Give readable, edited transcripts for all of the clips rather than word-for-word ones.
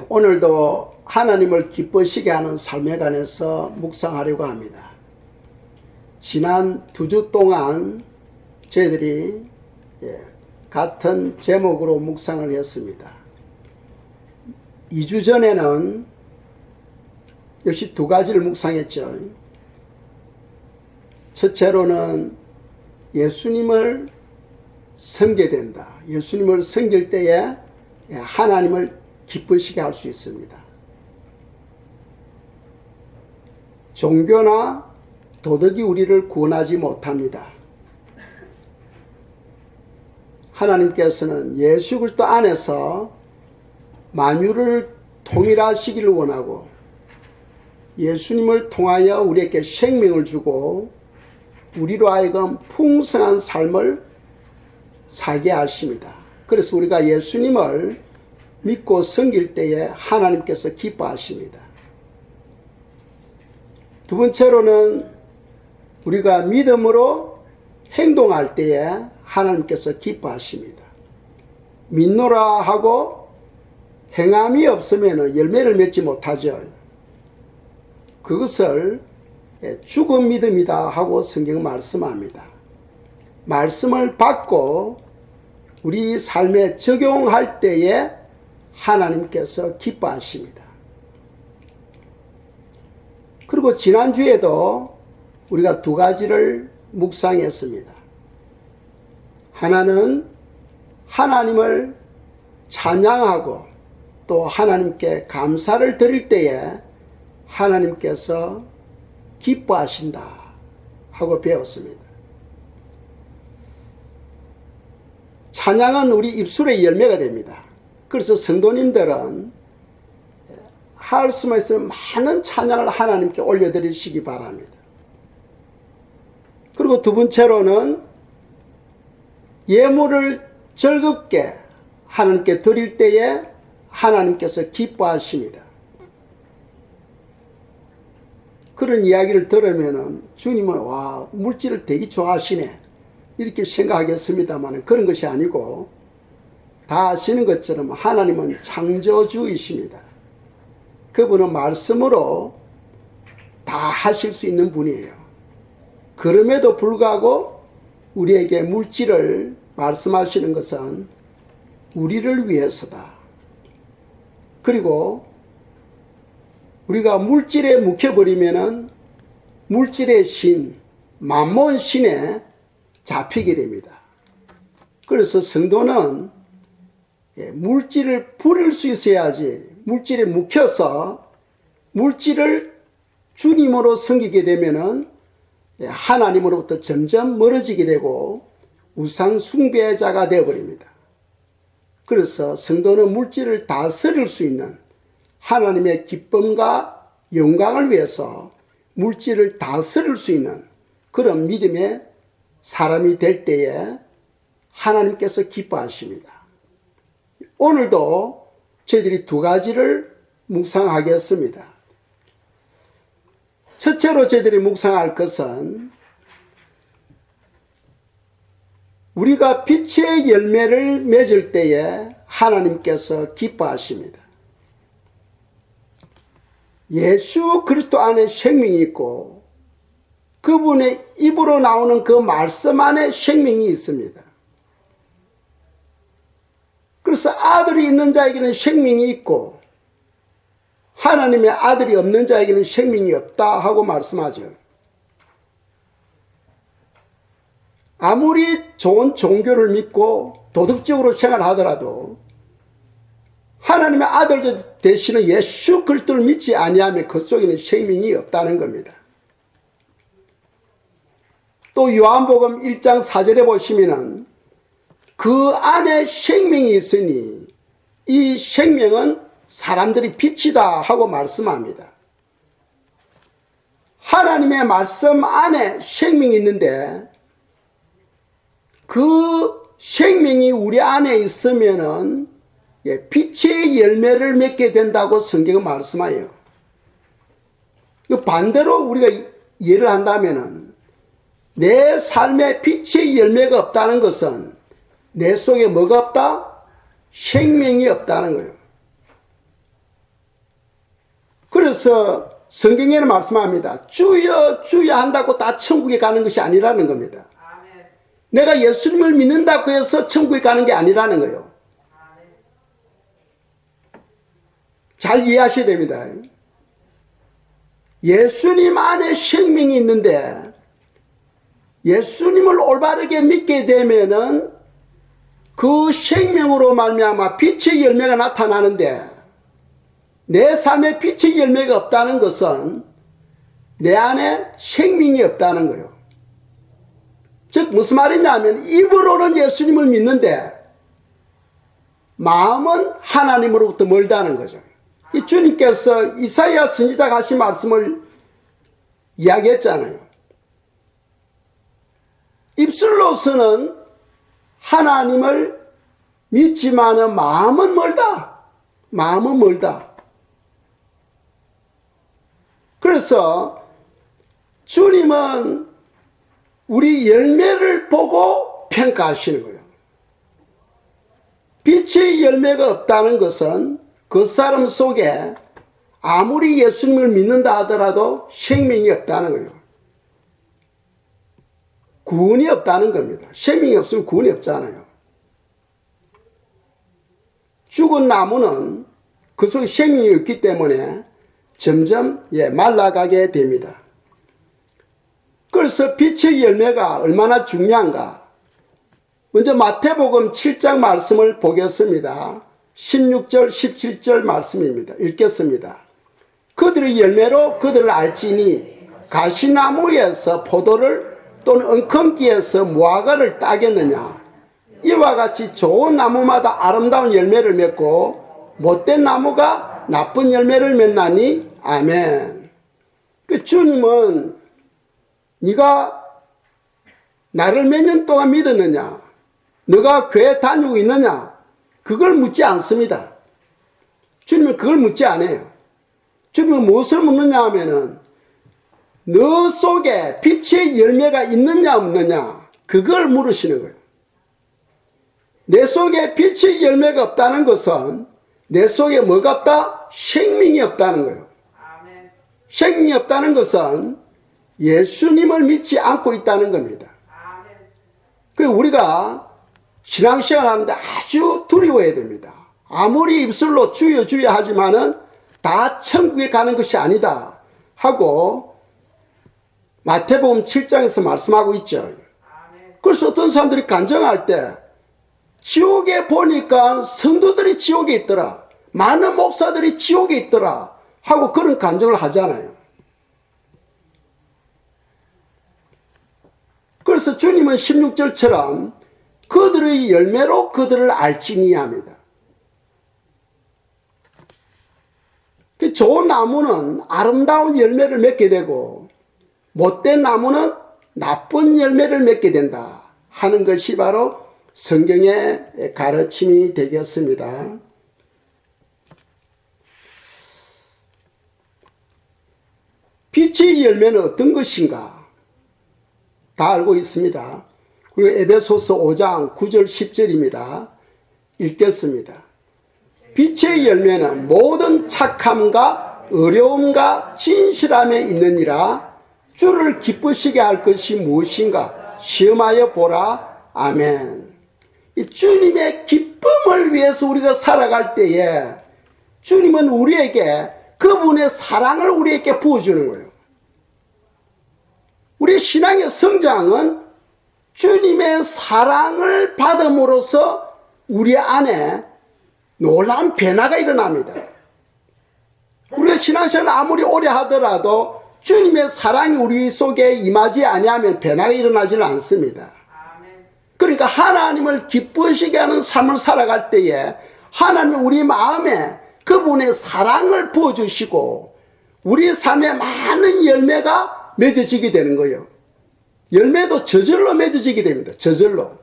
오늘도 하나님을 기쁘시게 하는 삶에 관해서 묵상하려고 합니다. 지난 2주 동안 저희들이 같은 제목으로 묵상을 했습니다. 2주 전에는 역시 2가지를 묵상했죠. 첫째로는 예수님을 섬겨야 된다. 예수님을 섬길 때에 하나님을 기쁘시게 할 수 있습니다. 종교나 도덕이 우리를 구원하지 못합니다. 하나님께서는 예수 그리스도 안에서 만유를 통일하시기를 원하고 예수님을 통하여 우리에게 생명을 주고 우리로 하여금 풍성한 삶을 살게 하십니다. 그래서 우리가 예수님을 믿고 섬길 때에 하나님께서 기뻐하십니다. 두 번째로는 우리가 믿음으로 행동할 때에 하나님께서 기뻐하십니다. 믿노라 하고 행함이 없으면 열매를 맺지 못하죠. 그것을 죽은 믿음이다 하고 성경은 말씀합니다. 말씀을 받고 우리 삶에 적용할 때에 하나님께서 기뻐하십니다. 그리고 지난주에도 우리가 2가지를 묵상했습니다. 하나는 하나님을 찬양하고 또 하나님께 감사를 드릴 때에 하나님께서 기뻐하신다 하고 배웠습니다. 찬양은 우리 입술의 열매가 됩니다. 그래서 성도님들은 할 수만 있으면 많은 찬양을 하나님께 올려드리시기 바랍니다. 그리고 두 번째로는 예물을 즐겁게 하나님께 드릴 때에 하나님께서 기뻐하십니다. 그런 이야기를 들으면 주님은 와, 물질을 되게 좋아하시네 이렇게 생각하겠습니다만 그런 것이 아니고 다 아시는 것처럼 하나님은 창조주이십니다. 그분은 말씀으로 다 하실 수 있는 분이에요. 그럼에도 불구하고 우리에게 물질을 말씀하시는 것은 우리를 위해서다. 그리고 우리가 물질에 묵혀버리면은 물질의 신, 만몬 신에 잡히게 됩니다. 그래서 성도는 물질을 부릴 수 있어야지 물질에 묵혀서 물질을 주님으로 섬기게 되면은 하나님으로부터 점점 멀어지게 되고 우상 숭배자가 되어버립니다. 그래서 성도는 물질을 다스릴 수 있는 하나님의 기쁨과 영광을 위해서 물질을 다스릴 수 있는 그런 믿음의 사람이 될 때에 하나님께서 기뻐하십니다. 오늘도 저희들이 2가지를 묵상하겠습니다. 첫째로 저희들이 묵상할 것은 우리가 빛의 열매를 맺을 때에 하나님께서 기뻐하십니다. 예수 그리스도 안에 생명이 있고 그분의 입으로 나오는 그 말씀 안에 생명이 있습니다. 그래서 아들이 있는 자에게는 생명이 있고 하나님의 아들이 없는 자에게는 생명이 없다 하고 말씀하죠. 아무리 좋은 종교를 믿고 도덕적으로 생활하더라도 하나님의 아들 되시는 예수 그리스도를 믿지 아니하면 그 속에는 생명이 없다는 겁니다. 또 요한복음 1장 4절에 보시면은 그 안에 생명이 있으니 이 생명은 사람들이 빛이다 하고 말씀합니다. 하나님의 말씀 안에 생명이 있는데 그 생명이 우리 안에 있으면은 빛의 열매를 맺게 된다고 성경은 말씀해요. 반대로 우리가 예를 한다면은 내 삶에 빛의 열매가 없다는 것은 내 속에 뭐가 없다? 생명이 없다는 거예요. 그래서 성경에는 말씀합니다. 주여 주여 한다고 다 천국에 가는 것이 아니라는 겁니다. 내가 예수님을 믿는다고 해서 천국에 가는 게 아니라는 거예요. 잘 이해하셔야 됩니다. 예수님 안에 생명이 있는데 예수님을 올바르게 믿게 되면은 그 생명으로 말미암아 빛의 열매가 나타나는데 내 삶에 빛의 열매가 없다는 것은 내 안에 생명이 없다는 거예요. 즉 무슨 말이냐면 입으로는 예수님을 믿는데 마음은 하나님으로부터 멀다는 거죠. 이 주님께서 이사야 선지자가 하신 말씀을 이야기했잖아요. 입술로서는 하나님을 믿지만은 마음은 멀다. 마음은 멀다. 그래서 주님은 우리 열매를 보고 평가하시는 거예요. 빛의 열매가 없다는 것은 그 사람 속에 아무리 예수님을 믿는다 하더라도 생명이 없다는 거예요. 구원이 없다는 겁니다. 생명이 없으면 구원이 없잖아요. 죽은 나무는 그 속에 생명이 없기 때문에 점점 말라가게 됩니다. 그래서 빛의 열매가 얼마나 중요한가. 먼저 마태복음 7장 말씀을 보겠습니다. 16절 17절 말씀입니다. 읽겠습니다. 그들의 열매로 그들을 알지니 가시나무에서 포도를 또는 엉겅퀴에서 무화과를 따겠느냐. 이와 같이 좋은 나무마다 아름다운 열매를 맺고 못된 나무가 나쁜 열매를 맺나니. 아멘. 그 주님은 네가 나를 몇 년 동안 믿었느냐, 너가 교회 다니고 있느냐, 그걸 묻지 않습니다. 주님은 그걸 묻지 않아요. 주님은 무엇을 묻느냐 하면은 너 속에 빛의 열매가 있느냐 없느냐, 그걸 물으시는 거예요. 내 속에 빛의 열매가 없다는 것은 내 속에 뭐가 없다? 생명이 없다는 거예요. 생명이 없다는 것은 예수님을 믿지 않고 있다는 겁니다. 그 우리가 신앙생활 하는데 아주 두려워해야 됩니다. 아무리 입술로 주여 주여 하지만은 다 천국에 가는 것이 아니다 하고 마태복음 7장에서 말씀하고 있죠. 그래서 어떤 사람들이 간증할 때 지옥에 보니까 성도들이 지옥에 있더라, 많은 목사들이 지옥에 있더라 하고 그런 간증을 하잖아요. 그래서 주님은 16절처럼 그들의 열매로 그들을 알지니 합니다. 좋은 나무는 아름다운 열매를 맺게 되고 못된 나무는 나쁜 열매를 맺게 된다 하는 것이 바로 성경의 가르침이 되겠습니다. 빛의 열매는 어떤 것인가? 다 알고 있습니다. 그리고 에베소서 5장 9절 10절입니다. 읽겠습니다. 빛의 열매는 모든 착함과 어려움과 진실함에 있느니라. 주를 기쁘시게 할 것이 무엇인가 시험하여 보라. 아멘. 이 주님의 기쁨을 위해서 우리가 살아갈 때에 주님은 우리에게 그분의 사랑을 우리에게 부어주는 거예요. 우리 신앙의 성장은 주님의 사랑을 받음으로써 우리 안에 놀라운 변화가 일어납니다. 우리가 신앙생활을 아무리 오래 하더라도 주님의 사랑이 우리 속에 임하지 아니하면 변화가 일어나지는 않습니다. 그러니까 하나님을 기쁘시게 하는 삶을 살아갈 때에 하나님은 우리 마음에 그분의 사랑을 부어주시고 우리 삶에 많은 열매가 맺어지게 되는 거예요. 열매도 저절로 맺어지게 됩니다. 저절로.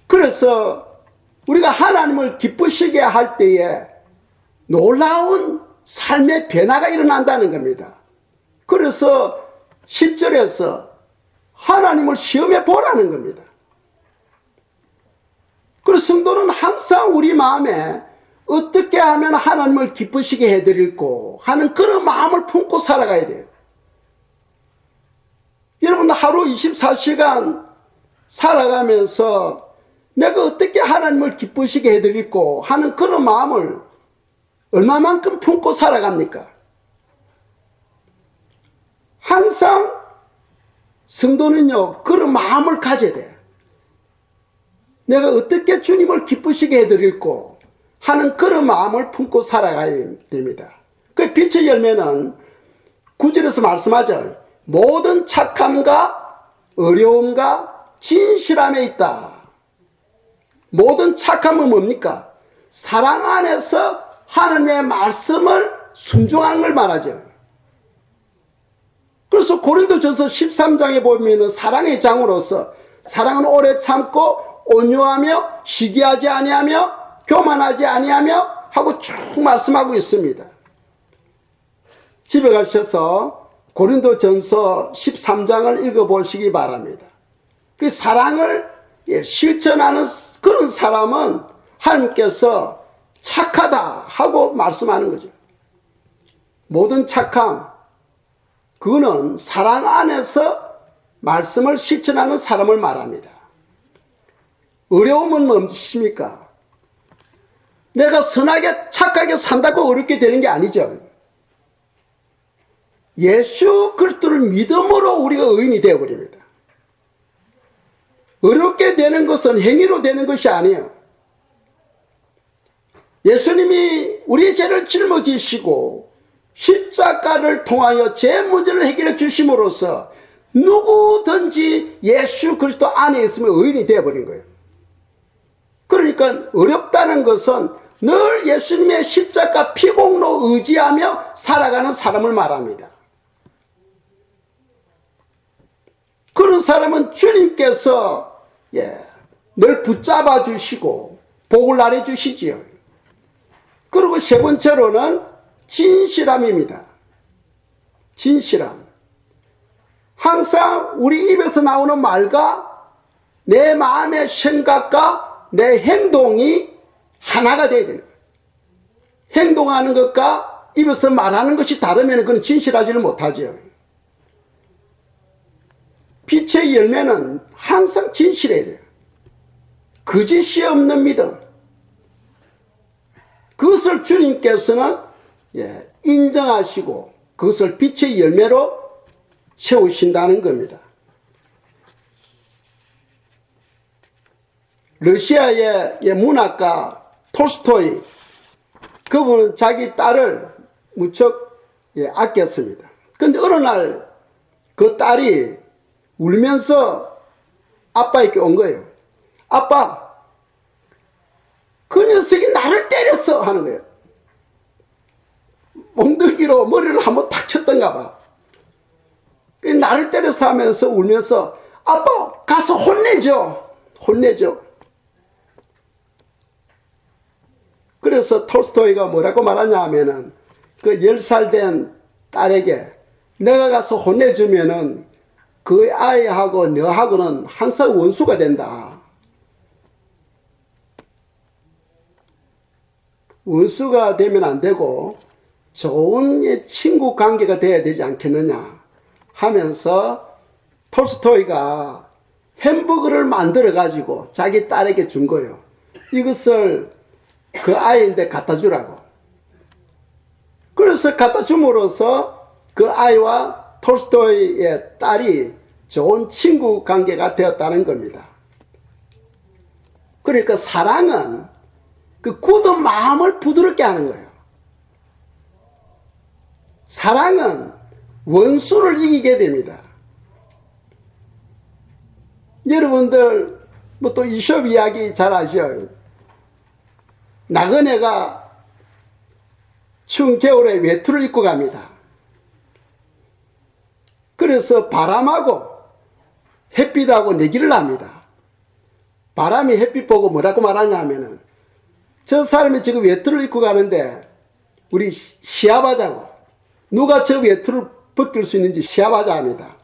그래서 우리가 하나님을 기쁘시게 할 때에 놀라운 삶의 변화가 일어난다는 겁니다. 그래서 10절에서 하나님을 시험해 보라는 겁니다. 그래서 성도는 항상 우리 마음에 어떻게 하면 하나님을 기쁘시게 해드릴고 하는 그런 마음을 품고 살아가야 돼요. 여러분, 하루 24시간 살아가면서 내가 어떻게 하나님을 기쁘시게 해드릴고 하는 그런 마음을 얼마만큼 품고 살아갑니까? 항상 성도는요, 그런 마음을 가져야 돼요. 내가 어떻게 주님을 기쁘시게 해드릴고 하는 그런 마음을 품고 살아가야 됩니다. 그 빛의 열매는 9절에서 말씀하죠. 모든 착함과 어려움과 진실함에 있다. 모든 착함은 뭡니까? 사랑 안에서 하나님의 말씀을 순종하는 걸 말하죠. 그래서 고린도전서 13장에 보면 사랑의 장으로서 사랑은 오래 참고 온유하며 시기하지 아니하며 교만하지 아니하며 하고 쭉 말씀하고 있습니다. 집에 가셔서 고린도전서 13장을 읽어보시기 바랍니다. 그 사랑을 실천하는 그런 사람은 하나님께서 착하다 하고 말씀하는 거죠. 모든 착함, 그거는 사랑 안에서 말씀을 실천하는 사람을 말합니다. 어려움은 무엇입니까? 내가 선하게 착하게 산다고 어렵게 되는 게 아니죠. 예수 그리스도를 믿음으로 우리가 의인이 되어버립니다. 어렵게 되는 것은 행위로 되는 것이 아니에요. 예수님이 우리의 죄를 짊어지시고 십자가를 통하여 죄 문제를 해결해 주심으로써 누구든지 예수 그리스도 안에 있으면 의인이 되어버린 거예요. 그러니까 어렵다는 것은 늘 예수님의 십자가 피공로 의지하며 살아가는 사람을 말합니다. 그런 사람은 주님께서 늘 붙잡아 주시고 복을 나눠 주시지요. 그리고 세 번째로는 진실함입니다. 진실함. 항상 우리 입에서 나오는 말과 내 마음의 생각과 내 행동이 하나가 되어야 되는 거예요. 행동하는 것과 입에서 말하는 것이 다르면 그건 진실하지를 못하죠. 빛의 열매는 항상 진실해야 돼요. 거짓이 없는 믿음. 그것을 주님께서는 인정하시고 그것을 빛의 열매로 세우신다는 겁니다. 러시아의 문학가 톨스토이, 그분은 자기 딸을 무척 아꼈습니다. 그런데 어느 날 그 딸이 울면서 아빠에게 온 거예요. 아빠, 그 녀석이 나를 때렸어 하는 거예요. 몽둥이로 머리를 한번 탁 쳤던가 봐. 나를 때려서 하면서 울면서 아빠 가서 혼내줘. 그래서 톨스토이가 뭐라고 말하냐 하면은 그 10살 된 딸에게 내가 가서 혼내주면은 그 아이하고 너하고는 항상 원수가 된다. 원수가 되면 안 되고 좋은 친구 관계가 돼야 되지 않겠느냐 하면서 톨스토이가 햄버거를 만들어 가지고 자기 딸에게 준 거예요. 이것을 그 아이한테 갖다 주라고. 그래서 갖다 줌으로써 그 아이와 톨스토이의 딸이 좋은 친구 관계가 되었다는 겁니다. 그러니까 사랑은 그 굳은 마음을 부드럽게 하는 거예요. 사랑은 원수를 이기게 됩니다. 여러분들 뭐 또 이숍 이야기 잘 아죠? 나그네가 추운 겨울에 외투를 입고 갑니다. 그래서 바람하고 햇빛하고 내기를 합니다. 바람이 햇빛 보고 뭐라고 말하냐 하면은 저 사람이 지금 외투를 입고 가는데 우리 시합하자고, 누가 저 외투를 벗길 수 있는지 시합하자 합니다.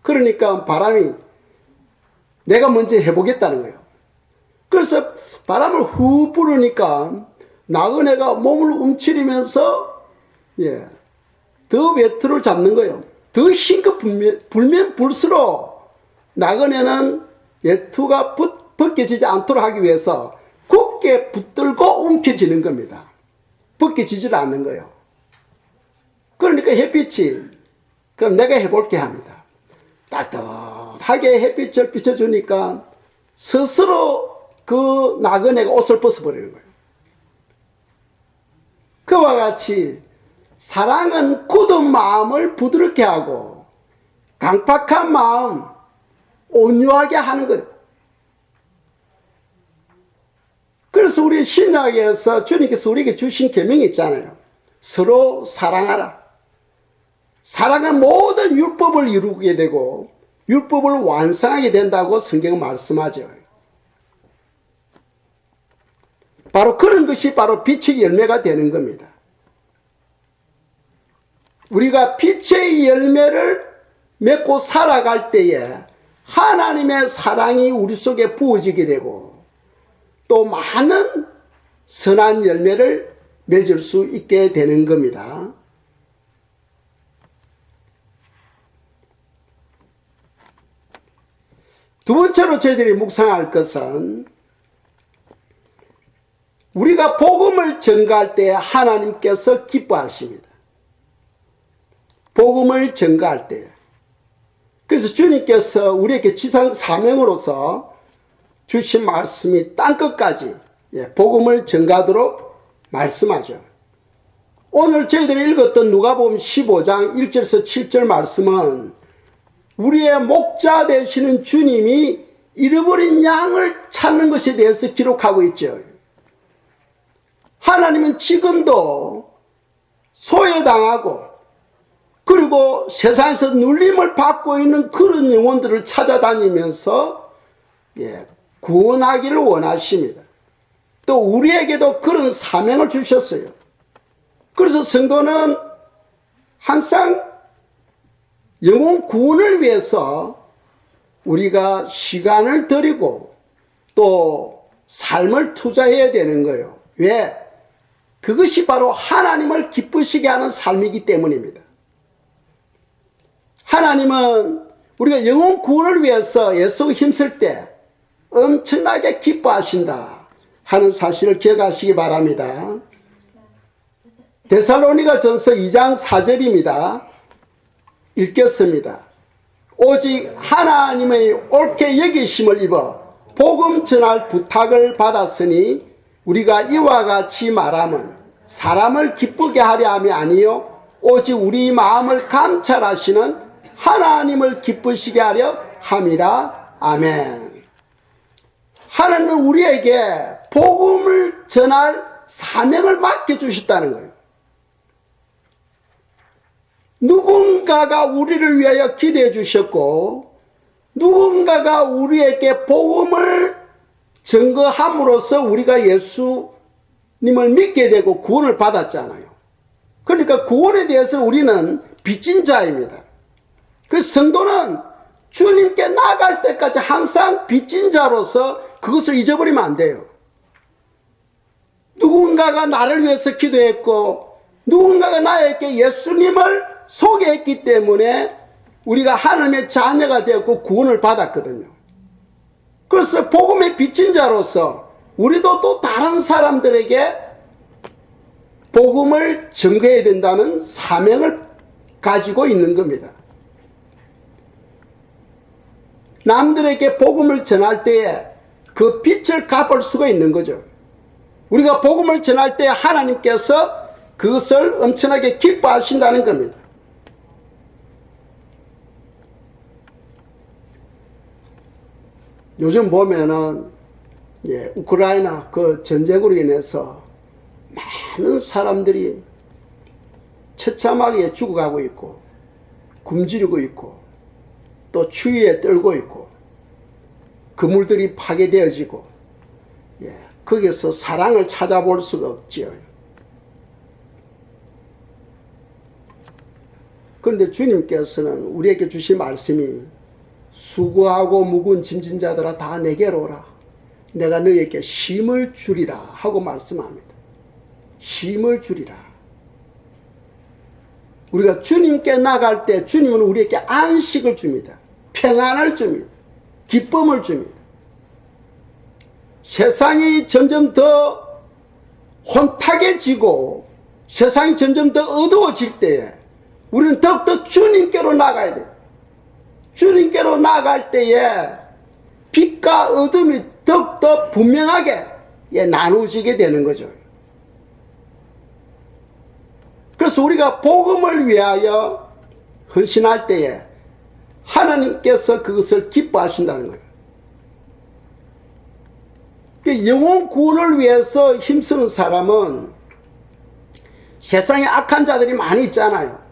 그러니까 바람이 내가 먼저 해보겠다는 거예요. 그래서 바람을 후 부르니까 나그네가 몸을 움츠리면서 더 외투를 잡는 거예요. 더 힘껏 불면 불수록 나그네는 외투가 벗겨지지 않도록 하기 위해서 굳게 붙들고 움켜쥐는 겁니다. 벗겨지질 않는 거예요. 그러니까 햇빛이 그럼 내가 해볼게 합니다. 따뜻하게 햇빛을 비춰주니까 스스로 그 나그네가 옷을 벗어버리는 거예요. 그와 같이 사랑은 굳은 마음을 부드럽게 하고 강팍한 마음 온유하게 하는 거예요. 그래서 우리 신약에서 주님께서 우리에게 주신 계명이 있잖아요. 서로 사랑하라. 사랑은 모든 율법을 이루게 되고 율법을 완성하게 된다고 성경은 말씀하죠. 바로 그런 것이 바로 빛의 열매가 되는 겁니다. 우리가 빛의 열매를 맺고 살아갈 때에 하나님의 사랑이 우리 속에 부어지게 되고 또 많은 선한 열매를 맺을 수 있게 되는 겁니다. 두 번째로 저희들이 묵상할 것은 우리가 복음을 전가할 때 하나님께서 기뻐하십니다. 복음을 전가할 때. 그래서 주님께서 우리에게 지상 사명으로서 주신 말씀이 땅끝까지 복음을 전가하도록 말씀하죠. 오늘 저희들이 읽었던 누가복음 15장 1절에서 7절 말씀은 우리의 목자 되시는 주님이 잃어버린 양을 찾는 것에 대해서 기록하고 있죠. 하나님은 지금도 소외당하고 그리고 세상에서 눌림을 받고 있는 그런 영혼들을 찾아다니면서 구원하기를 원하십니다. 또 우리에게도 그런 사명을 주셨어요. 그래서 성도는 항상 영혼 구원을 위해서 우리가 시간을 들이고 또 삶을 투자해야 되는 거예요. 왜? 그것이 바로 하나님을 기쁘시게 하는 삶이기 때문입니다. 하나님은 우리가 영혼 구원을 위해서 애쓰고 힘쓸 때 엄청나게 기뻐하신다 하는 사실을 기억하시기 바랍니다. 데살로니가 전서 2장 4절입니다. 읽겠습니다. 오직 하나님의 옳게 여기심을 입어 복음 전할 부탁을 받았으니 우리가 이와 같이 말함은 사람을 기쁘게 하려 함이 아니요 오직 우리 마음을 감찰하시는 하나님을 기쁘시게 하려 함이라. 아멘. 하나님은 우리에게 복음을 전할 사명을 맡겨주셨다는 거예요. 누군가가 우리를 위하여 기도해 주셨고 누군가가 우리에게 복음을 증거함으로써 우리가 예수님을 믿게 되고 구원을 받았잖아요. 그러니까 구원에 대해서 우리는 빚진 자입니다. 그 성도는 주님께 나갈 때까지 항상 빚진 자로서 그것을 잊어버리면 안 돼요. 누군가가 나를 위해서 기도했고 누군가가 나에게 예수님을 소개했기 때문에 우리가 하나님의 자녀가 되었고 구원을 받았거든요. 그래서 복음의 빚진 자로서 우리도 또 다른 사람들에게 복음을 전거해야 된다는 사명을 가지고 있는 겁니다. 남들에게 복음을 전할 때에 그 빛을 갚을 수가 있는 거죠. 우리가 복음을 전할 때 하나님께서 그것을 엄청나게 기뻐하신다는 겁니다. 요즘 보면은 우크라이나 그 전쟁으로 인해서 많은 사람들이 처참하게 죽어가고 있고 굶주리고 있고 또 추위에 떨고 있고 그물들이 파괴되어지고 거기서 사랑을 찾아볼 수가 없지요. 그런데 주님께서는 우리에게 주신 말씀이 수고하고 무거운 짐진 자들아 다 내게로 오라. 내가 너에게 쉼을 주리라 하고 말씀합니다. 쉼을 주리라. 우리가 주님께 나갈 때 주님은 우리에게 안식을 줍니다. 평안을 줍니다. 기쁨을 줍니다. 세상이 점점 더 혼탁해지고 세상이 점점 더 어두워질 때에 우리는 더욱더 주님께로 나가야 돼요. 주님께로 나갈 때에 빛과 어둠이 더욱더 분명하게 나누어지게 되는 거죠. 그래서 우리가 복음을 위하여 헌신할 때에 하나님께서 그것을 기뻐하신다는 거예요. 영혼 구원을 위해서 힘쓰는 사람은 세상에 악한 자들이 많이 있잖아요.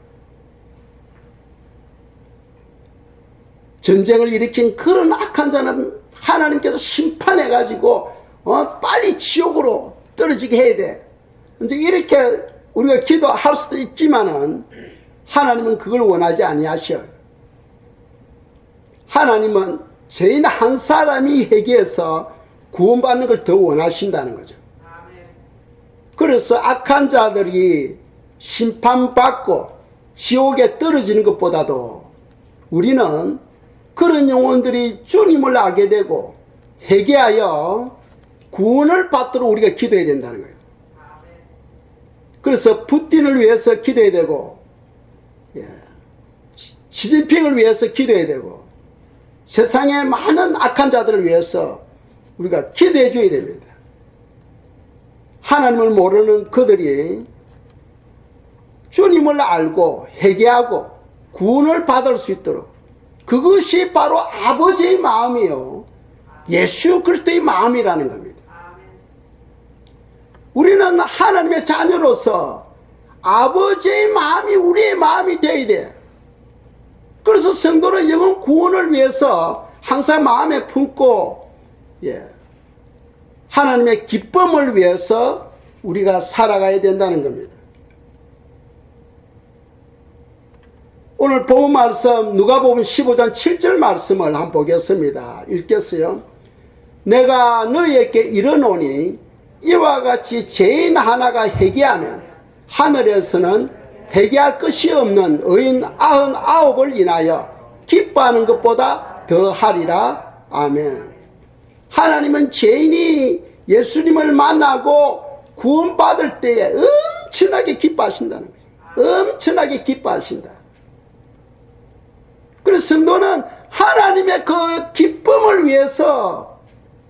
전쟁을 일으킨 그런 악한 자는 하나님께서 심판해가지고 빨리 지옥으로 떨어지게 해야 돼. 이제 이렇게 우리가 기도할 수도 있지만은 하나님은 그걸 원하지 아니하셔. 하나님은 죄인 한 사람이 회개해서 구원받는 걸 더 원하신다는 거죠. 그래서 악한 자들이 심판받고 지옥에 떨어지는 것보다도 우리는 그런 영혼들이 주님을 알게 되고 회개하여 구원을 받도록 우리가 기도해야 된다는 거예요. 그래서 푸틴을 위해서 기도해야 되고 시진핑을 위해서 기도해야 되고 세상의 많은 악한 자들을 위해서 우리가 기도해 줘야 됩니다. 하나님을 모르는 그들이 주님을 알고 회개하고 구원을 받을 수 있도록 그것이 바로 아버지의 마음이요 예수 그리스도의 마음이라는 겁니다. 우리는 하나님의 자녀로서 아버지의 마음이 우리의 마음이 되어야 돼. 그래서 성도는 영혼 구원을 위해서 항상 마음에 품고 하나님의 기쁨을 위해서 우리가 살아가야 된다는 겁니다. 오늘 본문 말씀 누가복음 15장 7절 말씀을 한번 보겠습니다. 읽겠어요. 내가 너희에게 이르노니 이와 같이 죄인 하나가 회개하면 하늘에서는 회개할 것이 없는 의인 99을 인하여 기뻐하는 것보다 더하리라. 아멘. 하나님은 죄인이 예수님을 만나고 구원받을 때에 엄청나게 기뻐하신다는 거예요. 엄청나게 기뻐하신다. 그래서 성도는 하나님의 그 기쁨을 위해서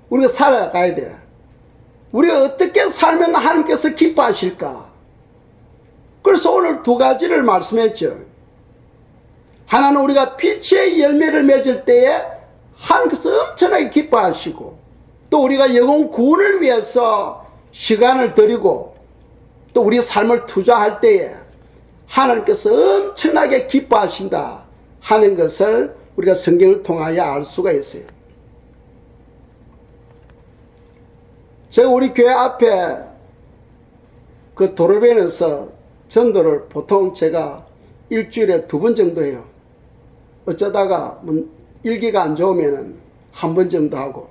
우리가 살아가야 돼요. 우리가 어떻게 살면 하나님께서 기뻐하실까? 그래서 오늘 두 가지를 말씀했죠. 하나는 우리가 빛의 열매를 맺을 때에 하나님께서 엄청나게 기뻐하시고 또 우리가 영혼 구원을 위해서 시간을 드리고 또 우리 삶을 투자할 때에 하나님께서 엄청나게 기뻐하신다 하는 것을 우리가 성경을 통하여 알 수가 있어요. 제가 우리 교회 앞에 그 도로변에서 전도를 보통 제가 일주일에 2번 정도 해요. 어쩌다가 일기가 안 좋으면은 1번 정도 하고.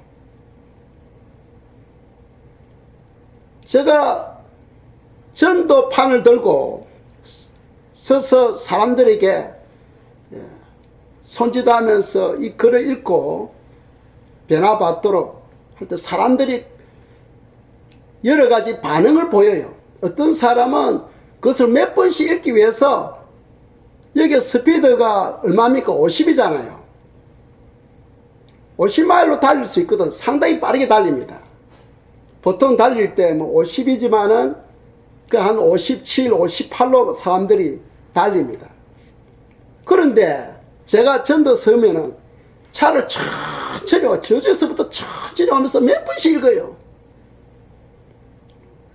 제가 전도판을 들고 서서 사람들에게 손짓하면서 이 글을 읽고 변화받도록 할 때 사람들이 여러 가지 반응을 보여요. 어떤 사람은 그것을 몇 번씩 읽기 위해서 여기 스피드가 얼마입니까? 50이잖아요. 50마일로 달릴 수 있거든. 상당히 빠르게 달립니다. 보통 달릴 때 뭐 50이지만은 그 한 57, 58로 사람들이 달립니다. 그런데 제가 전도 서면은 차를 천천히 와, 저쪽에서부터 천천히 오면서 몇 번씩 읽어요.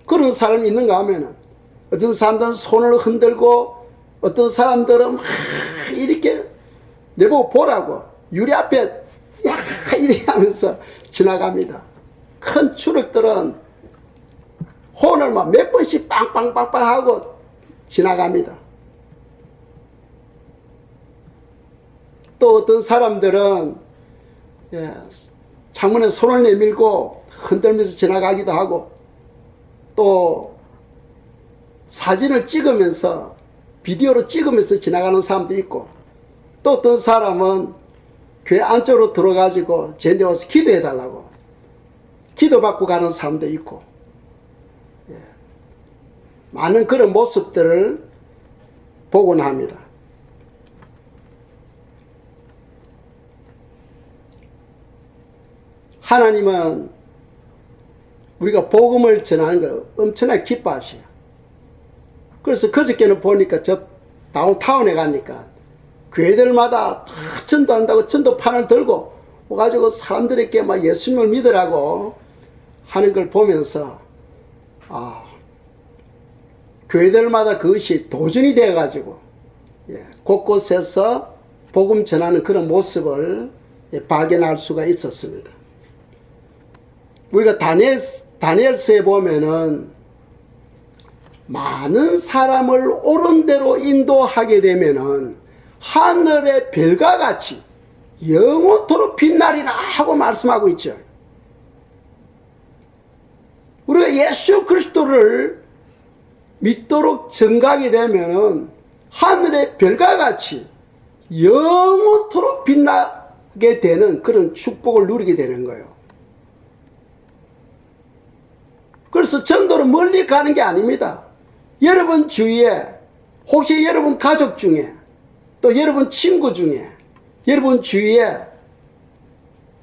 그런 사람이 있는가 하면은 어떤 사람들은 손을 흔들고 어떤 사람들은 막 이렇게 내보고 보라고 유리 앞에 야 이렇게 하면서 지나갑니다. 큰 추력들은 혼을 막 몇 번씩 빵빵빵빵 하고 지나갑니다. 또 어떤 사람들은 창문에 손을 내밀고 흔들면서 지나가기도 하고, 또 사진을 찍으면서 비디오로 찍으면서 지나가는 사람도 있고, 또 어떤 사람은 교회 안쪽으로 들어가지고 저한테 와서 기도해 달라고 기도받고 가는 사람도 있고, 많은 그런 모습들을 보곤 합니다. 하나님은 우리가 복음을 전하는 걸 엄청나게 기뻐하셔요. 그래서 그저께는 보니까 저 다운타운에 가니까 교회들마다 다 전도한다고 전도판을 들고 와가지고 사람들에게 막 예수님을 믿으라고 하는 걸 보면서, 교회들마다 그것이 도전이 되어가지고, 곳곳에서 복음 전하는 그런 모습을 발견할 수가 있었습니다. 우리가 다니엘서에 보면은 많은 사람을 옳은 대로 인도하게 되면은 하늘의 별과 같이 영원토록 빛나리라 하고 말씀하고 있죠. 우리가 예수 그리스도를 믿도록 정하게 되면은 하늘의 별과 같이 영원토록 빛나게 되는 그런 축복을 누리게 되는 거예요. 그래서 전도는 멀리 가는 게 아닙니다. 여러분 주위에, 혹시 여러분 가족 중에, 또 여러분 친구 중에, 여러분 주위에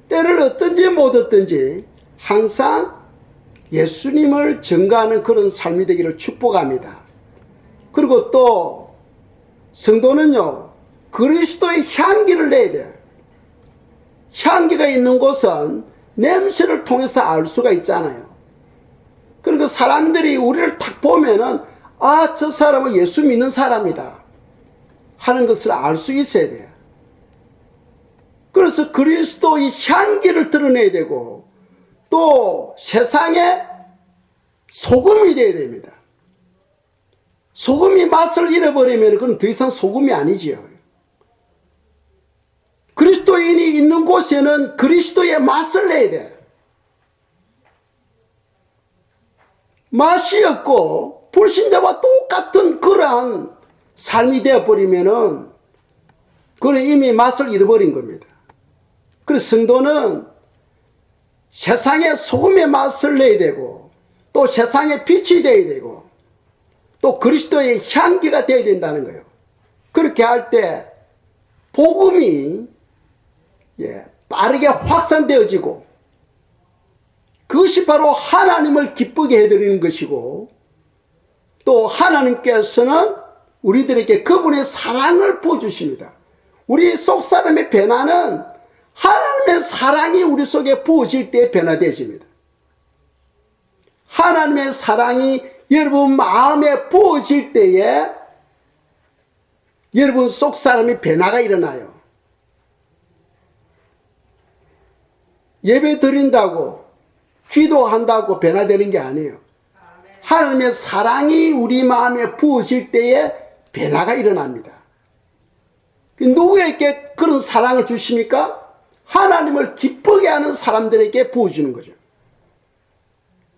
때를 얻든지 못 얻든지 항상 예수님을 전가하는 그런 삶이 되기를 축복합니다. 그리고 또 성도는요, 그리스도의 향기를 내야 돼요. 향기가 있는 곳은 냄새를 통해서 알 수가 있잖아요. 그러니까 사람들이 우리를 딱 보면은, 저 사람은 예수 믿는 사람이다 하는 것을 알 수 있어야 돼요. 그래서 그리스도의 향기를 드러내야 되고, 또 세상에 소금이 되어야 됩니다. 소금이 맛을 잃어버리면 그건 더 이상 소금이 아니지요. 그리스도인이 있는 곳에는 그리스도의 맛을 내야 돼요. 맛이 없고 불신자와 똑같은 그러한 삶이 되어버리면은 그는 이미 맛을 잃어버린 겁니다. 그래서 성도는 세상에 소금의 맛을 내야 되고, 또 세상에 빛이 되어야 되고, 또 그리스도의 향기가 되어야 된다는 거예요. 그렇게 할 때 복음이 빠르게 확산되어지고, 그것이 바로 하나님을 기쁘게 해드리는 것이고, 또 하나님께서는 우리들에게 그분의 사랑을 부어주십니다. 우리 속 사람의 변화는 하나님의 사랑이 우리 속에 부어질 때 변화되어집니다. 하나님의 사랑이 여러분 마음에 부어질 때에 여러분 속 사람의 변화가 일어나요. 예배 드린다고, 기도한다고 변화되는 게 아니에요. 하나님의 사랑이 우리 마음에 부어질 때에 변화가 일어납니다. 누구에게 그런 사랑을 주십니까? 하나님을 기쁘게 하는 사람들에게 부어주는 거죠.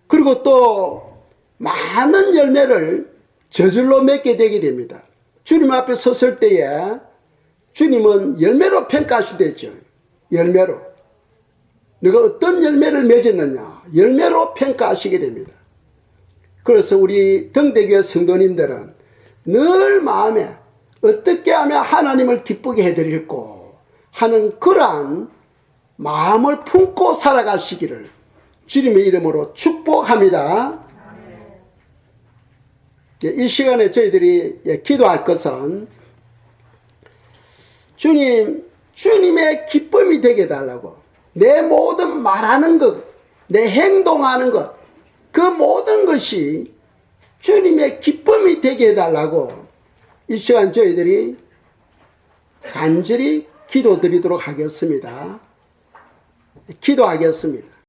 그리고 또 많은 열매를 저절로 맺게 되게 됩니다. 주님 앞에 섰을 때에 주님은 열매로 평가하시겠죠. 열매로. 내가 어떤 열매를 맺었느냐, 열매로 평가하시게 됩니다. 그래서 우리 등대교회 성도님들은 늘 마음에 어떻게 하면 하나님을 기쁘게 해드릴고 하는 그러한 마음을 품고 살아가시기를 주님의 이름으로 축복합니다. 이 시간에 저희들이 기도할 것은 주님의 기쁨이 되게 해달라고, 내 모든 말하는 것, 내 행동하는 것, 그 모든 것이 주님의 기쁨이 되게 해달라고 이 시간 저희들이 간절히 기도드리도록 하겠습니다. 기도하겠습니다.